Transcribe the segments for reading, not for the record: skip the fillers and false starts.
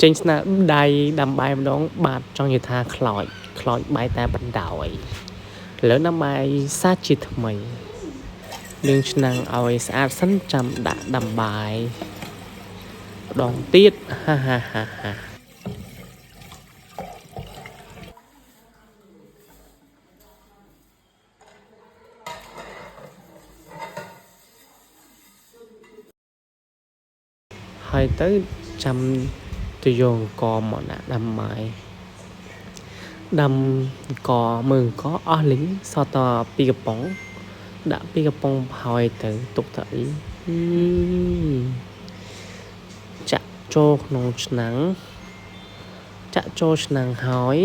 ចេញស្នាដៃដាំបាយម្ដងបាទចង់និយាយថាខ្លោចបាយតែបណ្ដោយលើដាំបាយសាច់ជាថ្មីលាងឆ្នាំងឲ្យស្អាតសិនចាំដាក់ដាំបាយម្ដងទៀតហាហើយទៅចាំទៅយកអង្គមកដាក់ដាំបាយដាំអង្គមើលអង្គអស់លីងសត2កំប៉ុងដាក់2កំប៉ុងហើយទៅទុកទៅអីចាក់ចូលក្នុងឆ្នាំងហើយ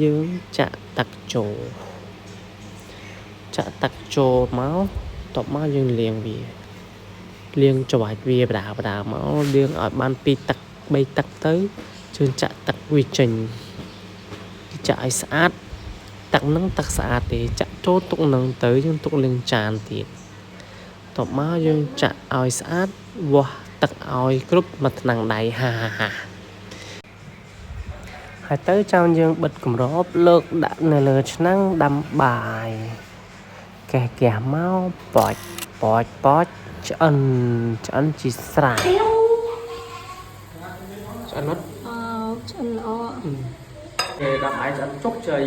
យើងចាក់ទឹកចូលមកតបមកយើងលាងច្របាច់វាបដាមកលាងឲ្យបាន2ទឹក3ទឹកទៅយើងចាក់ទឹកវាចេញចាក់ឲ្យស្អាតទឹកនឹងទឹកស្អាតទេចាក់ចូលទុកនឹងទៅយើងទុកលាងចានទៀតតបមកយើងចាក់ឲ្យស្អាតវាស់ទឹកឲ្យគ្រប់មួយថ្នាំងដៃហើយទៅចាំយើងបិទគម្របលើកដាក់នៅលើឆ្នាំងដាំបាយកេះមកប៉ចឆ្អិនជាស្រេចឆ្អិនអត់ឆ្អិនល្អគេដាក់បាយឆ្អិនជោគជ័យ